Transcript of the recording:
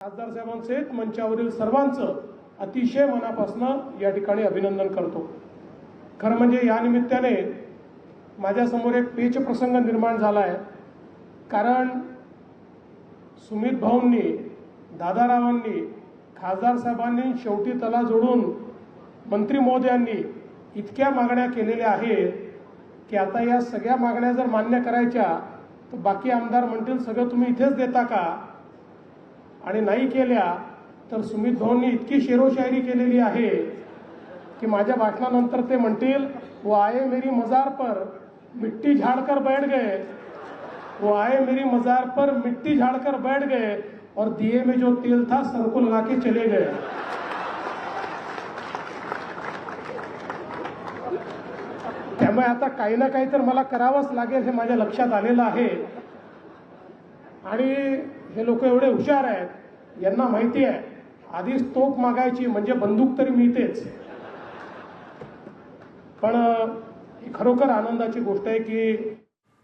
खासदार साहेबांसहित मंचावरील सर्वांचं अतिशय मनापासून या ठिकाणी अभिनंदन करतो। खरं म्हणजे या निमित्ताने माझ्यासमोर एक पेच प्रसंग निर्माण झाला आहे। कारण सुमित भाऊंनी, दादारावांनी, खासदार साहेबांनी शेवटी तला जोडून मंत्री महोदयांनी इतक्या मागण्या केलेल्या आहेत की आता या सगळ्या मागण्या जर मान्य करायच्या तर बाकी आमदार म्हणतील सगळं तुम्ही इथेच देता का, आणि नाही केल्या तर सुमित भाऊंनी इतकी शेरोशायरी केलेली आहे की माझ्या भाषणानंतर ते म्हणतील वो आए मेरी मजार पर मिट्टी झाड़कर बैठ गए, वो आए मेरी मजार पर मिट्टी झाड़कर बैठ गए और दिए में जो तेल था सर को लगा के चले गए। त्यामुळे आता काही ना काही तर मला करावंच लागेल हे माझ्या लक्षात आलेलं आहे। आणि हे लोक एवढे हुशार आहेत, यांना माहिती आहे आधीच तोफ मागायची म्हणजे बंदूक तरी मिळतेच। पण ही खरोखर आनंदाची गोष्ट आहे की